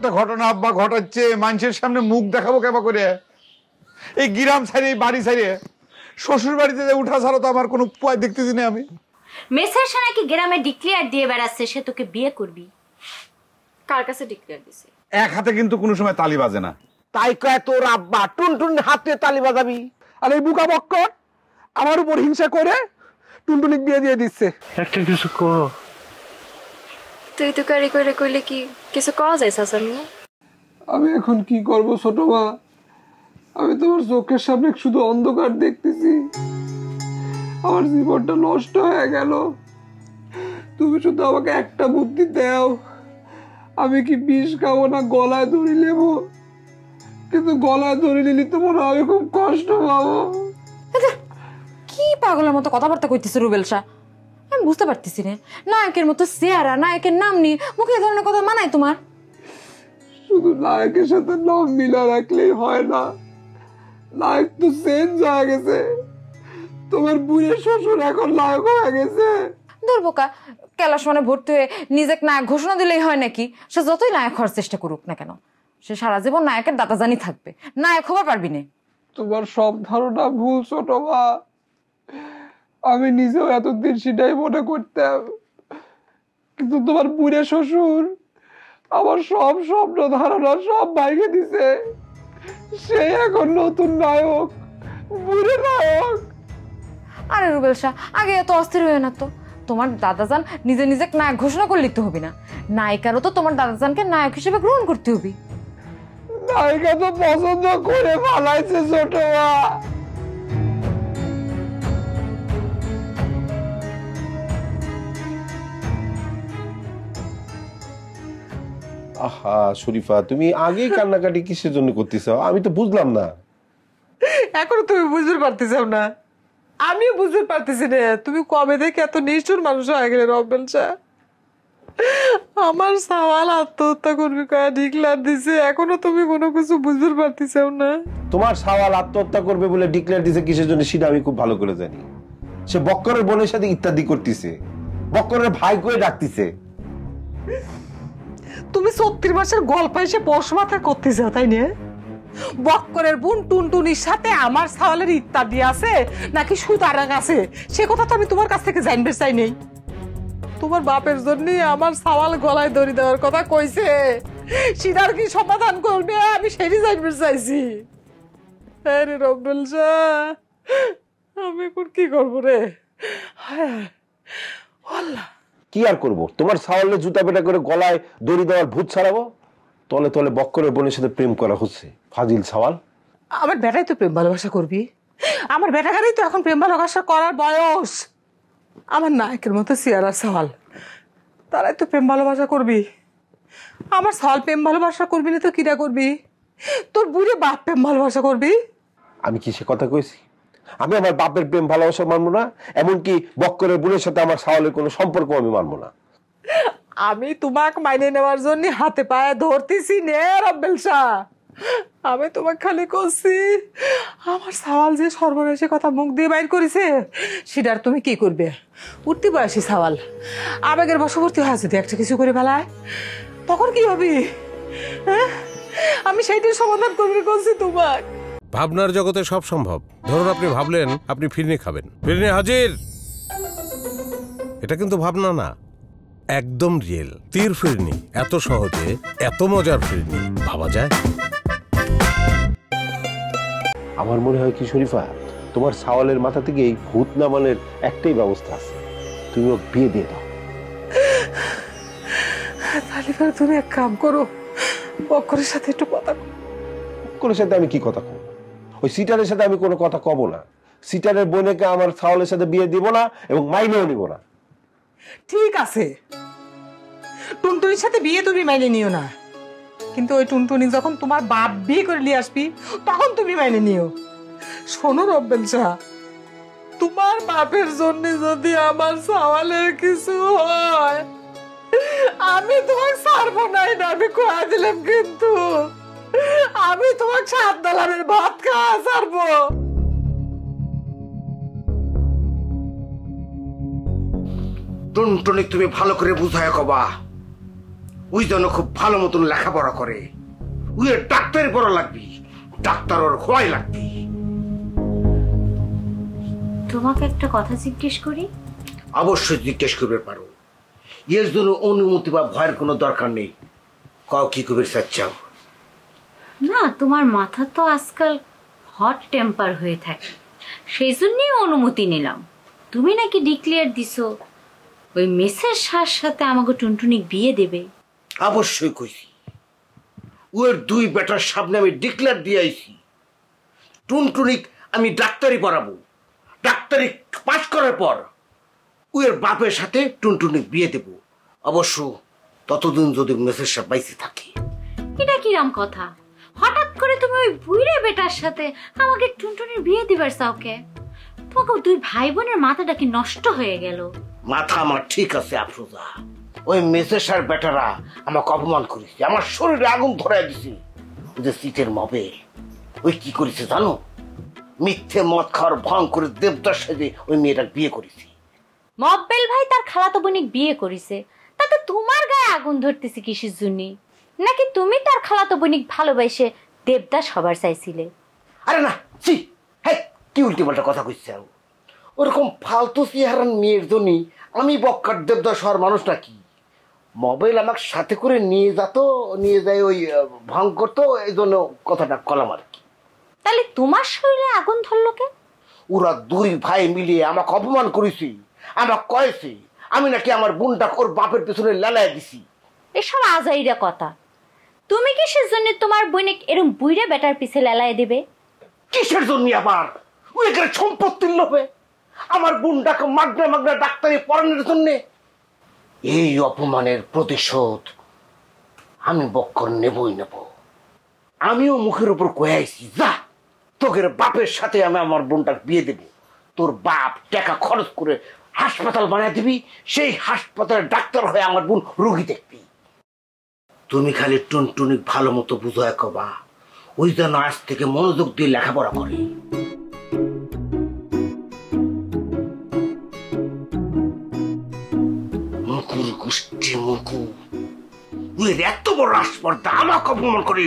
একটা ঘটনা আব্বা ঘটাচ্ছে, মানুষের সামনে মুখ দেখাবো কেবা করে? এই গ্রাম ছাড়িয়ে বাড়ি ছাড়িয়ে শ্বশুর বাড়িতে উঠা ছাড়া তো আমার কোনো উপায় দেখতেছি না আমি। মেসের সাথে কি গ্রামে ডিক্লেয়ার দিয়ে বেড়াচ্ছে সে তোকে বিয়ে করবি? কার কাছে ডিক্লেয়ার দিছে? এক হাতে কিন্তু কোনো সময় তালি বাজে না। তাই কয় তোর আব্বা টুনটুন হাতে তালি বাজাবি? আর এই বুকা বক্কর আমার উপর হিংসা করে টুনটুনিক বিয়ে দিয়ে দিচ্ছে। একটা কিছু কর। তুই তো কারি করে কইলে কি কিছু করা যায় শাসানি? আমি এখন কি করব ছোট মা? আমি তোমার চোখের সামনে শুধু অন্ধকার দেখতেছি, আমার জীবনটা নষ্ট হয়ে গেল। তুমি শুধু আমাকে একটা বুদ্ধি দাও, আমি কি বিষ খাবো না গলায় ধরে নেবো? কিন্তু গলায় ধরে নিলি তো মনে হয় আমি খুব কষ্ট পাবো। কি পাগলের মতো কথাবার্তা কইতেছে রুবেল শাহ, আমি বুঝতে পারতেছি না। নায়কের মতো চেহারা, নায়কের নাম নিয়ে মুখে এই ধরনের কথা মানায় তোমার? শুধু নায়কের সাথে নাম মিলা রাখলেই হয় না, নায়ক তো চেঞ্জ হয়ে গেছে। তোমার বুড়ে শ্বশুর এখন নায়ক হয়ে গেছে। দুর্বোকা ক্যালাস মানে ভর্তি হয়ে নিজেকে নায়ক ঘোষণা দিলেই হয় নাকি? সে যতই নায়ক হওয়ার চেষ্টা করুক না কেন, সে সারা জীবন নায়কের দাতাজানি থাকবে, নায়ক হবার পারবি না। তোমার সব ধারণা ভুল ছোট মা। আমি নিজেও এতদিন সেটাই মনে করতাম, কিন্তু তোমার বুড়ে শ্বশুর আমার সব স্বপ্ন ধারণা সব ভাঙে দিছে। সে এখন নতুন নায়ক, বুড়ে নায়ক। আরে রুবেল শাহ, আগে এত অস্থির হয়ে না তো। তোমার দাদাজান নিজে নিজেকে নায়ক ঘোষণা করলে তো হবে না, নায়িকারও তো তোমার দাদাজানকে নায়ক হিসেবে গ্রহণ করতে হবে। নায়িকা তো পছন্দ করে পালাইছে ছোট মা। আহা শরীফা, তুমি আগেই কান্নাকাটি কিসের জন্য করতেছ? আমি তো বুঝলাম না। এখনো তুমি বুঝতে পারতেছাও না? আমিও বুঝতে পারতেছি না তুমি কবে থেকে এত নিষ্ঠুর মানুষ হয়ে গেলে রবেল শাহ। আমার সওয়াল আত্মহত্যা করবি কয়া ডিক্লার দিছে, এখনো তুমি কোনো কিছু বুঝতে পারতেছাও না? তোমার সওয়াল আত্মহত্যা করবে বলে ডিক্লেয়ার দিছে কিসের জন্য সেটা আমি খুব ভালো করে জানি। সে বক্করের বোনের সাথে ইত্যাদি করতেছে, বক্করের ভাই করে ডাকতেছে। তুমি 36 মাসের গল্প এসে পশ মাথা করতেছো তাই না? বক্করের বোন টুনটুনির সাথে আমার সওয়ালের ইত্যাদি আছে নাকি সুতারাং আছে সে কথা তো আমি তোমার কাছ থেকে জানতে চাই নেই। তোমার বাপের জন্য আমার সওয়াল গলায় দড়ি দেওয়ার কথা কইছে, সেটার কি সমাধান করবে আমি সেটাই জানতে চাইছি। আরে রবেল শাহ, আমি এখন কি করবো রে? আল্লাহ, কি আর করব? তোমার সওয়ালে জুতা পেটা করে গলায় দড়ি দেওয়ার ভূত ছাড়াবো? তলে তলে বক্করের বোনের সাথে প্রেম করা হচ্ছে। ফাজিল সওয়াল। আমার বেটাই তো প্রেম ভালোবাসা করবি, আমার বেটাকারই তো এখন প্রেম ভালোবাসা করার বয়স। আমার নায়কের মতো সিয়ারার সওয়াল, তারাই তো প্রেম ভালোবাসা করবি। আমার সওয়াল প্রেম ভালোবাসা করবি না তো কিরা করবি? তোর বুড়ে বাপ প্রেম ভালোবাসা করবি। আমি কি সে কথা কইছি? আমি আমার বাপের প্রেম ভালোবাসা মানবো না, এমনকি বক্করের বোনের সাথে আমার সওয়ালের কোনো সম্পর্ক আমি মানবো না। আমি তোমাকে মাইনে নেওয়ার জন্য হাতে পায়ে ধরতেছি নে রবেল শাহ। আমি তোমাকে খালি করছি আমার সওয়াল যে সর্বনাশের কথা মুখ দিয়ে বাইর করেছে সেটার তুমি কি করবে? উঠতে বয়সী সওয়াল আবেগের বশবর্তী হয় যদি একটা কিছু করে ফেলায় তখন কি হবে? হ্যাঁ, আমি সেইটার সমাধান করবি করছি তোমাকে। ভাবনার জগতে সব সম্ভব। ধরুন আপনি ভাবলেন আপনি ফিরনি খাবেন, ফিরনি হাজির। এটা কিন্তু ভাবনা না, একদম রিয়েল তীর ফিরনি। এত সহজে এত মজার ফিরনি ভাবা যায়? আমার মনে হয় কি শরীফা, তোমার সওয়ালের মাথা থেকে এই ভূত নামানোর একটাই ব্যবস্থা আছে, তুমি ওকে বিয়ে দিয়ে দাও। তাহলে তুমি এক কাম করো, বক্করের সাথে একটু কথা। বক্করের সাথে আমি কি কথা কব? ওই সিটারের সাথে আমি কোনো কথা কব না। সিটারের বোনকে আমার সওয়ালের সাথে বিয়ে দিব না এবং মাইনেও নিব না। ঠিক আছে, টুনটুনির সাথে বিয়ে তুমি মাইনে নিও না, কিন্তু ওই টুনটুনি যখন তোমার বাপ বিয়ে করে নিয়ে আসবি তখন তুমি মাইনে নিও। শোনো রব্বেল শাহ, তোমার বাপের জন্য যদি আমার সওয়ালের কিছু হয় আমি তোমাকে ছাড়বো না, এটা আমি কয়ে দিলাম। কিন্তু আমি তোমাকে 7 ডলারের ভাত খাওয়া ছাড়বো। টুনটুনি তুমি ভালো করে বুঝায় কবা, ওই জন্য খুব ভালো মতন লেখাপড়া করে, ওই ডাক্তারি পড়া লাগবি, ডাক্তার ওর হওয়াই লাগবি। তোমাকে একটা কথা জিজ্ঞেস করি? অবশ্যই জিজ্ঞেস করবে পারো, এর জন্য অনুমতি বা ভয়ের কোনো দরকার নেই। কাউ কি করবে চাচ্ছাও? না, তোমার মাথা তো আজকাল হট টেম্পার হয়ে থাকে, সেই জন্যই অনুমতি নিলাম। তুমি নাকি ডিক্লেয়ার দিছো ওই মেসের সাথে আমাকে টুনটুনিক বিয়ে দেবে। অবশ্যই কইছি, ওর দুই বেটার সামনে আমি ডিক্লেয়ার দিয়ে আইছি টুনটুনিক আমি ডাক্তারি পড়াবো। ডাক্তারি পাস করার পর ওর বাপের সাথে টুনটুনিক বিয়ে দেব। অবশ্য ততদিন যদি মেসের সাহেব বাইসে থাকে। এটা কিরাম কথা? হঠাৎ করে তুমি ওই বুইড়ে বেটার সাথে আমাকে টুনটুনির বিয়ে দিবার চাওকে? তোমাকে দুই ভাই বোনের মাথাটা কি নষ্ট হয়ে গেল? মাথা আমার ঠিক আছে আফরোজা, ওই মেসের সাহেব বেটারা আমাকে অপমান করেছে, আমার শরীরে আগুন ধরাই দিছে। যে সিটের মবে ওই কি করেছে জানো? মিথ্যে মদ খাওয়ার ভং করে দেবদার সাথে ওই মেয়েটার বিয়ে করেছে। মব্বেল ভাই তার খালাতো বোনিক বিয়ে করেছে, তাতে তোমার গায়ে আগুন ধরতেছে কিসের জন্য? নাকি তুমি তার খালাতো বোনিক ভালোবাসে দেবদাস হবার চাইছিলে? আরে না, ছি, হ্যাঁ, কি উল্টি পাল্টা কথা কইছে? ওরকম ফালতু চেহারার মেয়ের জন্য আমি বক্কার দেবদাস হওয়ার মানুষ নাকি? মোবাইল আমাকে সাথে করে নিয়ে যায় ওই ভং করতো, এই জন্য কথাটা কলাম আর কি। তাহলে তোমার শরীরে আগুন ধরলো কে? ওরা দুই ভাই মিলিয়ে আমাকে অপমান করেছি, আমাকে কয়েছে আমি নাকি আমার বোনটা ওর বাপের পেছনে লালাই দিছি। এসব আজাইরা কথা। তুমি কিসের জন্য তোমার বোনিক এরকম বুইড়ে বেটার পিছে লালাই দেবে? কিসের জন্য আবার? ওই এখানে সম্পত্তির লোভে আমার বোনটাকে মাগনা ডাক্তারি পড়ানোর জন্য। এই অপমানের প্রতিশোধ আমি বক্কর নেবই নেব। আমিও মুখের উপর কয়ে আইছি, যা তোকের বাপের সাথে আমি আমার বোনটার বিয়ে দেব। তোর বাপ টাকা খরচ করে হাসপাতাল বানিয়ে দিবি, সেই হাসপাতালে ডাক্তার হয়ে আমার বোন রোগী দেখবি। তুমি খালি টুনটুনি ভালো মতো বুঝায় কবা, ওই জন্য আজ থেকে মনোযোগ দিয়ে লেখাপড়া করে। মুকুর গোষ্ঠী মুকু, এত বড় আসপর্দা আমাকে অপমান করে।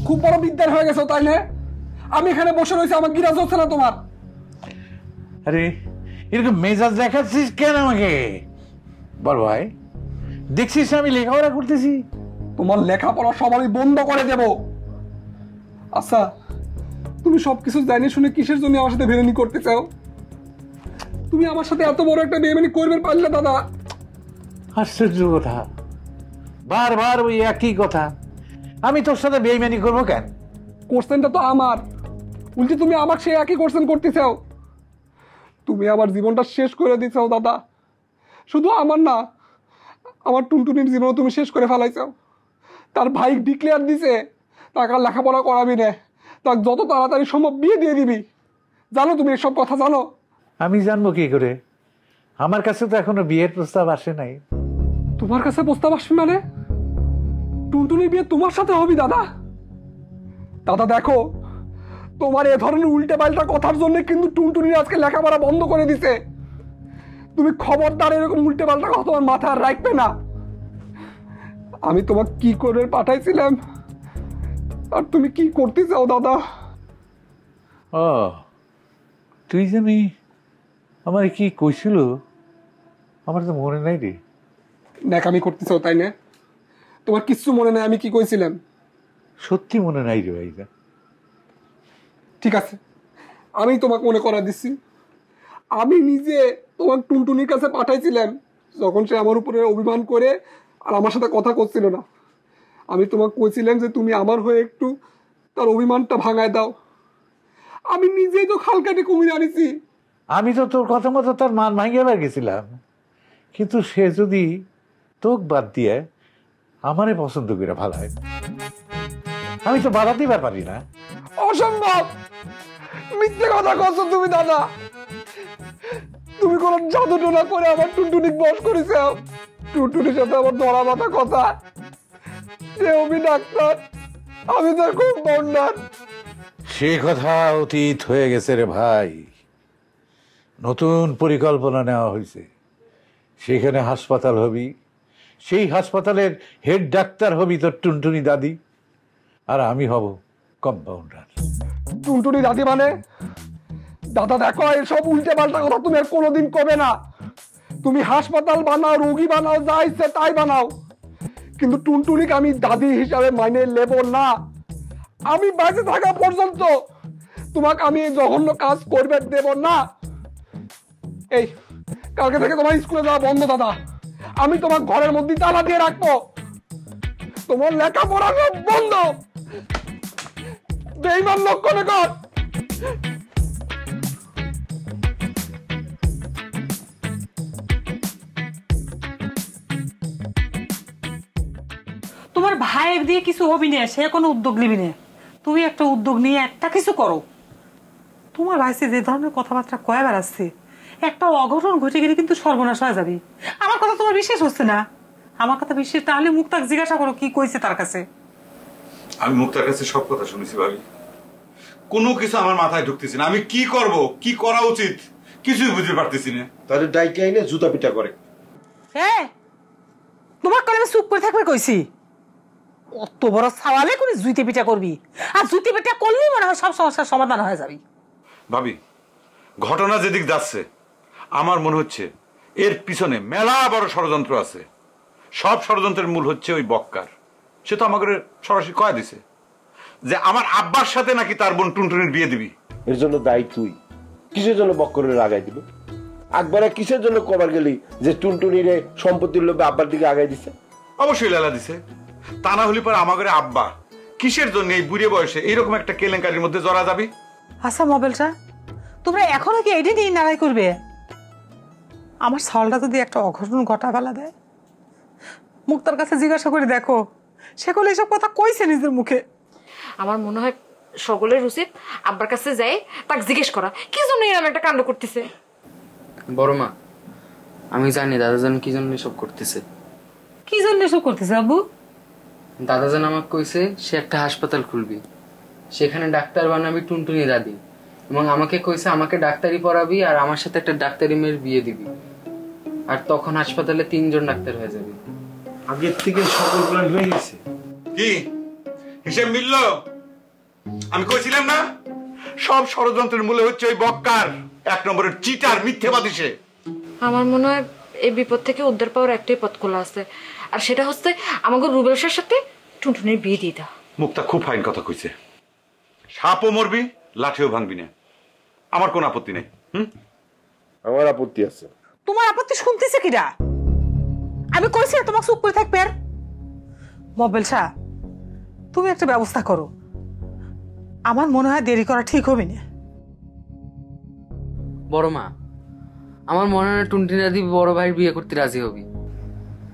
খুব বড় বিদ্যার হয়ে গেছে তাই না? আমি এখানে বসে রয়েছি, আমার গিরাজ হচ্ছে না তোমার। আরে এরকম মেজাজ দেখাচ্ছিস কেন আমাকে? বল ভাই, দেখছিস আমি লেখাপড়া করতেছি। তোমার লেখাপড়া সব আমি বন্ধ করে দেব। আচ্ছা, তুমি সবকিছু জানি শুনে কিসের জন্য আমার সাথে বেইমানি করতে চাও? তুমি আমার সাথে এত বড় একটা বেইমানি করবে পারলে দাদা? আশ্চর্য কথা, বারবার ওই একই কথা। আমি তোর সাথে বেইমানি করবো কেন? কোশ্চেনটা তো আমার, উল্টে তুমি আমাকে সেই একই কোশ্চেন করতে চাও। তুমি আমার জীবনটা শেষ করে দিচ্ছাও দাদা। শুধু আমার না, আমার টুনটুনির জীবনও তুমি শেষ করে ফেলাইছাও। তার ভাই ডিক্লেয়ার দিছে তাকে লেখাপড়া করাবি না, তাকে যত তাড়াতাড়ি সম্ভব বিয়ে দিয়ে দিবি। জানো তুমি এসব কথা জানো? আমি জানবো কি করে? আমার কাছে তো এখনো বিয়ের প্রস্তাব আসে নাই। তোমার কাছে প্রস্তাব আসবে মানে? টুনটুনির বিয়ে তোমার সাথে হবে দাদা? দাদা দেখো, তোমার এ ধরনের উল্টে পাল্টা কথার জন্য কিন্তু টুনটুনির আজকে লেখাপড়া বন্ধ করে দিছে। তুমি খবরদার এরকম উল্টে পাল্টা কথা তোমার মাথায় রাখবে না। আমি তোমাকে কি করে পাঠাইছিলাম আর তুমি কি করতে চাও দাদা? ও, তুই জানি আমার কি কইছিল? আমার তো মনে নাই রে। ন্যাকামি করতে চাও তাই না? তোমার কিচ্ছু মনে নাই আমি কি কইছিলাম? সত্যি মনে নাই রে ভাই। ঠিক আছে, আমি তোমাকে মনে করা দিচ্ছি। আমি নিজে তোমাকে টুনটুনির কাছে পাঠাইছিলাম যখন সে আমার উপরে অভিমান করে আর আমার সাথে কথা করছিল না। আমি তোমাকে কইছিলাম যে তুমি আমার হয়ে একটু তার অভিমানটা ভাঙায় দাও। আমি নিজেই তো খাল কাটে কমিয়ে আনিছি। আমি তো তোর কথা মতো তার মান ভাঙিয়ে গেছিলাম, কিন্তু সে যদি তোক বাদ দিয়ে আমারে পছন্দ করে ভালো হয়, আমি তো বাধা দিবার পারি না। অসম্ভব, মিথ্যে কথা করছো তুমি দাদা। তুমি কোন জাদু টোনা করে আমার টুনটুনিক বশ করেছ। টুনটুনির সাথে আমার ধরা বাঁধা কথা, সে হবি ডাক্তার, আমি তো কম্পাউন্ডার। সে কথা অতীত হয়ে গেছে রে ভাই। নতুন পরিকল্পনা নেওয়া হয়েছে। সেখানে হাসপাতাল হবি, সেই হাসপাতালের হেড ডাক্তার হবি তোর টুনটুনি দাদি, আর আমি হব কম্পাউন্ডার। টুনটুনি দাদি মানে? দাদা দেখো, এসব উল্টে পাল্টা কথা তুমি আর কোনোদিন কবে না। তুমি হাসপাতাল বানাও, রোগী বানাও, যা ইচ্ছে তাই বানাও, কিন্তু টুনটুনিকে আমি দাদি হিসাবে মাইনে নেব না। আমি বাইরে থাকা পর্যন্ত তোমাকে আমি এই জঘন্য কাজ করবে দেব না। এই কালকে থেকে তোমার স্কুলে যাওয়া বন্ধ দাদা। আমি তোমার ঘরের মধ্যে তালা দিয়ে রাখবো, তোমার লেখাপড়া সব বন্ধ। বেঈমান লক্ষণ কর। তোমার ভাইয়ের দিয়ে কিছু হবি না, সে কোনো উদ্যোগ নিবি না। তুমি একটা উদ্যোগ নিয়ে একটা কিছু করো। তোমার ভাইসে যে ধরনের কথাবার্তা কয়ে বেড়াচ্ছে, একটা অঘটন ঘটে গেলে কিন্তু সর্বনাশ হয়ে যাবে। আমার কথা তোমার বিশ্বাস হচ্ছে না? আমার কথা বিশ্বাস তাহলে মুক্তাকে জিজ্ঞাসা করো কি কইছে তার কাছে। আমি মুক্তার কাছে সব কথা শুনেছি ভাবি, কোনো কিছু আমার মাথায় ঢুকতেছে না। আমি কি করব, কি করা উচিত কিছুই বুঝতে পারতেছি না। তাহলে ডাইকে আইনে জুতা পিটা করে। হ্যাঁ, তোমার কালে চুপ করে থাকবে কইছি। অত বড় সওয়ালে করে জুইতে পিঠা করবি, আর জুতি পিঠা করলেই মনে হয় সব সমস্যার সমাধান হয়ে যাবে। ভাবি, ঘটনা যেদিক যাচ্ছে আমার মনে হচ্ছে এর পিছনে মেলা বড় ষড়যন্ত্র আছে। সব ষড়যন্ত্রের মূল হচ্ছে ওই বক্কার। সে তো আমাকে সরাসরি কয়ে দিছে যে আমার আব্বার সাথে নাকি তার বোন টুনটুনির বিয়ে দিবি। এর জন্য দায়ী তুই। কিসের জন্য বক্করের আগাই দিল? আকবরে কিসের জন্য কবার গেলি যে টুনটুনিরে সম্পত্তির লোভে আব্বার দিকে আগাই দিছে? অবশ্যই লালা দিছে, তা না হলে পরে আমাদের আব্বা কিসের জন্য এই বুড়ে বয়সে এইরকম একটা কেলেঙ্কারির মধ্যে জড়া যাবি? আচ্ছা মোবাইলটা তোমরা এখনো কি এটি নিয়ে লড়াই করবে? আমার সালটা যদি একটা অঘটন ঘটা ফেলা দেয়, মুক্তার কাছে জিজ্ঞাসা করে দেখো সে কোলে এসব কথা কইছে নিজের মুখে। আমার মনে হয় সকলের উচিত আব্বার কাছে যাই তাকে জিজ্ঞেস করা কি জন্য এরকম একটা কাণ্ড করতেছে। বড় মা, আমি জানি দাদাজান কি জন্য এসব করতেছে। কি জন্য এসব করতেছে আব্বু? দাদাজান আমাকে কইছে সে একটা হাসপাতাল খুলবি, সেখানে ডাক্তার বানাবি টুনটুনি দাদি, এবং আমাকে কইছে আমাকে ডাক্তারি পড়াবি আর আমার সাথে একটা ডাক্তারি মেয়ের বিয়ে দিবি, আর তখন হাসপাতালে 3 জন ডাক্তার হয়ে যাবে। আগের থেকে সকল প্ল্যান হয়ে গেছে। কি হিসেব মিলল? আমি কইছিলাম না সব ষড়যন্ত্রের মূলে হচ্ছে ওই বক্কার, 1 নম্বরের চিটার মিথ্যেবাদী সে। আমার মনে হয় এই বিপদ থেকে উদ্ধার পাওয়ার একটাই পথ খোলা আছে, আর সেটা হচ্ছে আমাকে রুবেশের সাথে টুনটুনির বিয়ে দিয়ে দাও। মুক্তা খুব ফাইন কথা কইছে। সাপও মরবি, লাঠিও ভাঙবি না। আমার কোন আপত্তি নেই। আমার আপত্তি আছে। তোমার আপত্তি শুনতেছে কিরা? আমি কইছি তোমাকে চুপ করে থাকবে। মোবাইল শাহ, তুমি একটা ব্যবস্থা করো। আমার মনে হয় দেরি করা ঠিক হবে না। বড় মা, আমার মনে হয় টুনটুনি দাদি বড় ভাইয়ের বিয়ে করতে রাজি হবি।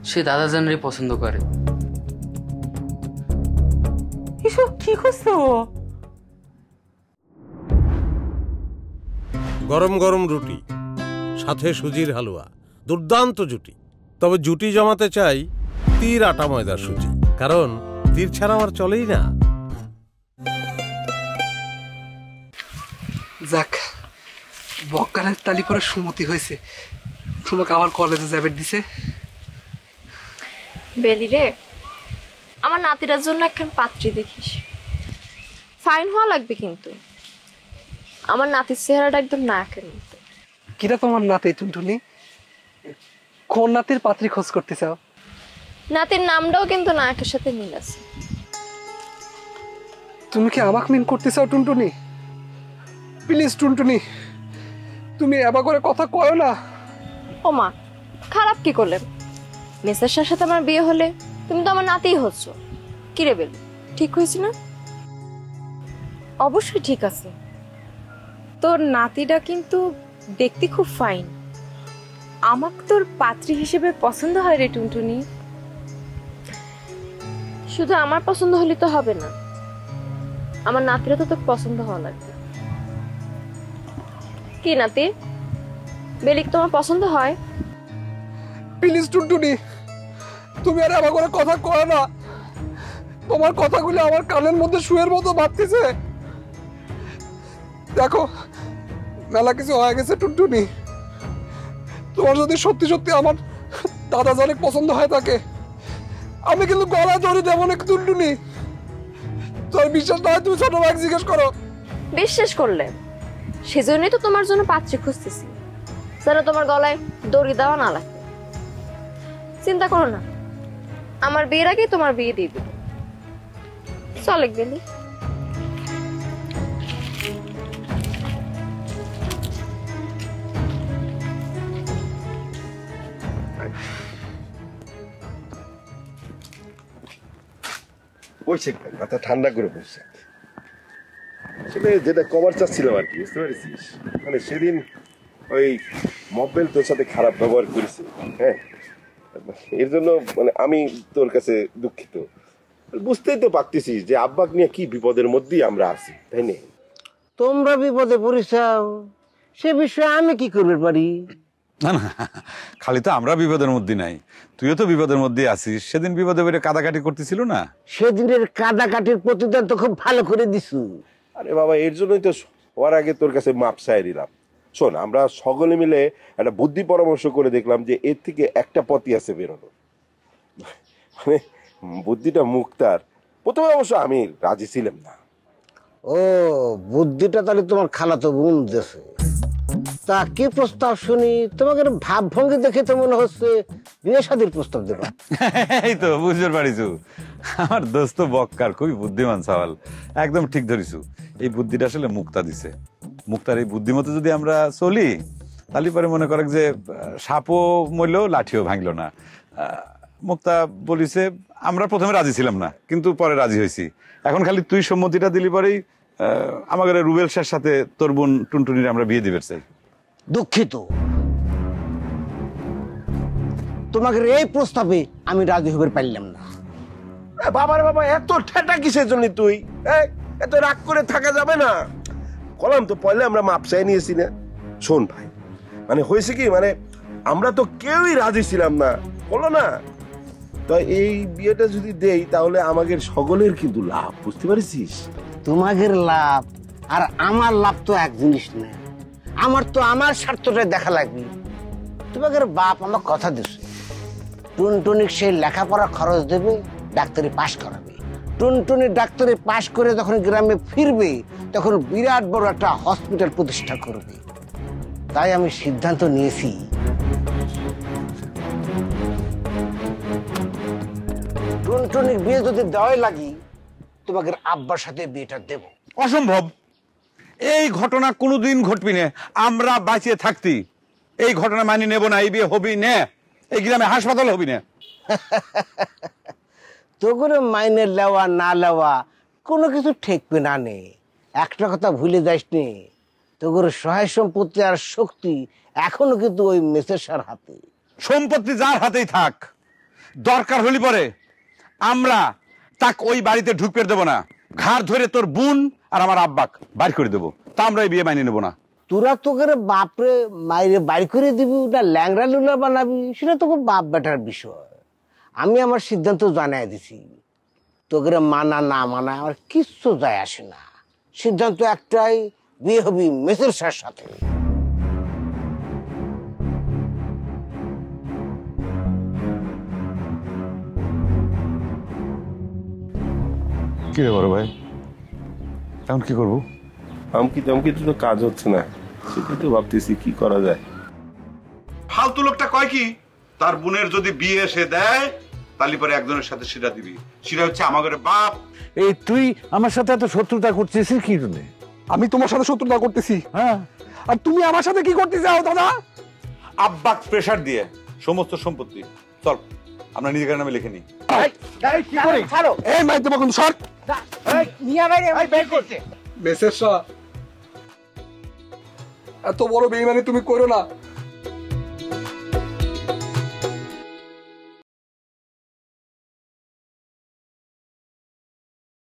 সে দাদাজানরে পছন্দ করে। এসব কি করছো? গরম গরম রুটি, সাথে সুজির হালুয়া, দুর্দান্ত জুটি। তবে জুটি জমাতে চাই তীর আটা ময়দার সুজি, কারণ তীর ছাড়া আমার চলেই না। যাক, বক্কারের তালি করে সুমতি হয়েছে। তোমাকে আমার কলেজে যাবে দিছে। বেলি রে, আমার নাতিটার জন্য একখান পাত্রী দেখিস। ফাইন হওয়া লাগবে কিন্তু। আমার নাতির চেহারাটা একদম নায়কের মতো। কিরা তোমার নাতি টুনটুনি? কোন নাতির পাত্রী খোঁজ করতে চাও? নাতির নামটাও কিন্তু নায়কের সাথে মিল আছে। তুমি কি আমাকে মিন করতে চাও টুনটুনি? প্লিজ টুনটুনি, তুমি এবার করে কথা কয়ো না। ও মা, খারাপ কি করলেন? মেসের সাথে আমার বিয়ে হলে তুমি তো আমার নাতিই হচ্ছ। কি রে বেলি, ঠিক হয়েছে না? অবশ্যই ঠিক আছে। তোর নাতিটা কিন্তু দেখতে খুব ফাইন। আমাকে তোর পাত্রী হিসেবে পছন্দ হয় রে টুনটুনি। শুধু আমার পছন্দ হলে তো হবে না, আমার নাতিরা তো তোর পছন্দ হওয়া লাগবে। কি নাতি, বেলিক তোমার পছন্দ হয়? প্লিজ টুনটুনি, তুমি আর এবার করে কথা কয়ো না। তোমার কথাগুলো আমার কানের মধ্যে শুয়ের মতো বাজতেছে। দেখো মেলা কিছু হয়ে গেছে টুনটুনি। তোমার যদি সত্যি সত্যি আমার দাদা জানে পছন্দ হয় থাকে, আমি কিন্তু গলা ধরে দেবো না টুনটুনি। তোর বিশ্বাস না হয় তুমি ছোট ভাই জিজ্ঞেস করো। বিশ্বাস করলে সেজন্যই তো তোমার জন্য পাত্রী খুঁজতেছি, যেন তোমার গলায় দড়ি দেওয়া না লাগে। চিন্তা করো না, আমার বিয়ের আগেই তোমার বিয়ে দিয়ে দেব। চলে গেলি বসে মাথা ঠান্ডা করে বসে। আসলে যেটা কভার চাচ্ছিলাম আর কি, বুঝতে পারছিস? মানে সেদিন ওই মব্বেল তোর সাথে খারাপ ব্যবহার করেছে, হ্যাঁ, এর জন্য মানে আমি তোর কাছে দুঃখিত। বুঝতেই তো পারতেছিস যে আব্বাক নিয়ে কি বিপদের মধ্যেই আমরা আছি, তাই না? তোমরা বিপদে পড়েছাও, সে বিষয়ে আমি কি করতে পারি? না না, খালি তো আমরা বিপদের মধ্যে নাই, তুইও তো বিপদের মধ্যে আছিস। সেদিন বিপদে বেড়ে কাদাকাটি করতেছিল না? সেদিনের কাদাকাটির প্রতিদান তো খুব ভালো করে দিছু। আরে বাবা, এর জন্যই তো হওয়ার আগে তোর কাছে মাপ চাই দিলাম। শোন, আমরা সকলে মিলে একটা বুদ্ধি পরামর্শ করে দেখলাম যে এর থেকে একটা পথই আছে বেরোনো। মানে বুদ্ধিটা মুক্তার। প্রথমে অবশ্য আমি রাজি ছিলাম না। ও, বুদ্ধিটা তাহলে তোমার খালাতো বোন দেশে। তা কি প্রস্তাব শুনি? তোমাকে ভাবভঙ্গি দেখে তো মনে হচ্ছে বিয়ে শাদীর প্রস্তাব দেবা। এই তো বুঝতে পারিছু, আমার দোস্ত বক্কার খুবই বুদ্ধিমান সওয়াল, একদম ঠিক ধরিছু। এই বুদ্ধিটা আসলে মুক্তা দিছে। মুক্তার এই বুদ্ধিমতো যদি আমরা চলি, তাহলে পরে মনে করে যে সাপও মরলো লাঠিও ভাঙলো না। মুক্তা বলিছে, আমরা প্রথমে রাজি ছিলাম না, কিন্তু পরে রাজি হয়েছি। এখন খালি তুই সম্মতিটা দিলি পরেই আমাদের রুবেল শাহর সাথে তোর বোন টুনটুনির আমরা বিয়ে দিবে চাই। দুঃখিত, তোমাকে এই প্রস্তাবে আমি রাজি হতে পারলাম না। বাবার বাবা, এত ঠেটা কিসের জন্য তুই? এত রাগ করে থাকা যাবে না। কলাম তো পয়লা আমরা মাপ চাই নিয়েছি না। শোন ভাই, মানে হয়েছে কি, মানে আমরা তো কেউই রাজি ছিলাম না, বলো না? তো এই বিয়েটা যদি দেই তাহলে আমাদের সকলের কিন্তু লাভ, বুঝতে পারছিস? তোমাদের লাভ আর আমার লাভ তো এক জিনিস না। আমার তো আমার স্বার্থটা দেখা লাগবে। তোমাদের বাপ আমার কথা দিচ্ছে, টুনটুনিক সে লেখাপড়া খরচ দেবে, ডাক্তারি পাশ করাবে। টুনটুনি ডাক্তারি পাশ করে যখন গ্রামে ফিরবে, তখন বিরাট বড় একটা হসপিটাল প্রতিষ্ঠা করবে। তাই আমি সিদ্ধান্ত নিয়েছি, টুনটুনির বিয়ে যদি দেওয়াই লাগি, তোমাদের আব্বার সাথে বিয়েটা দেব। অসম্ভব, এই ঘটনা কোনোদিন ঘটবি না। আমরা বাঁচিয়ে থাকতি এই ঘটনা মানি নেব না। এই বিয়ে হবি না, এই গ্রামে হাসপাতাল হবি না। তোর মাইনে লেওয়া না লেওয়া কোনো কিছু ঠেকবে না নে। একটা কথা ভুলে যাস নে, তোর সহায় সম্পত্তি আর শক্তি এখনো কিন্তু ওই মেসের হাতে। সম্পত্তি যার হাতেই থাক, দরকার হলি পরে আমরা তাক ওই বাড়িতে ঢুকতে দেবো না। ঘাড় ধরে তোর বোন আর আমার আব্বাক বাইর করে দেবো, তা আমরা এই বিয়ে মাইনে নেবো না। তোরা তোকে বাপরে মাইরে বাড়ি করে দিবি না ল্যাংড়া লুলা বানাবি, সেটা তোকে বাপ বেটার বিষয়। আমি আমার সিদ্ধান্ত জানাই দিছি। তোকে মানা না মানা আমার কিচ্ছু যায় আসে না। সিদ্ধান্ত একটাই, বিয়ে হবি মেসের সাথে। কি রে বড় ভাই, এখন কি করবো? আমকি তো কাজ হচ্ছে না, সেটাই তো ভাবতেছি কি করা যায়। ফালতু লোকটা কয় কি, তার বোনের যদি বিয়ে সে দেয় তাহলে পরে একজনের সাথে সেটা দিবি। সেটা হচ্ছে আমাদের বাপ। এই তুই আমার সাথে এত শত্রুতা করছিস কি জন্য? আমি তোমার সাথে শত্রুতা করতেছি? হ্যাঁ। আর তুমি আমার সাথে কি করতে চাও দাদা? আব্বাক প্রেসার দিয়ে সমস্ত সম্পত্তি চল আমরা নিজেদের নামে লিখে নিই। এত বড় বেইমানি তুমি করো না।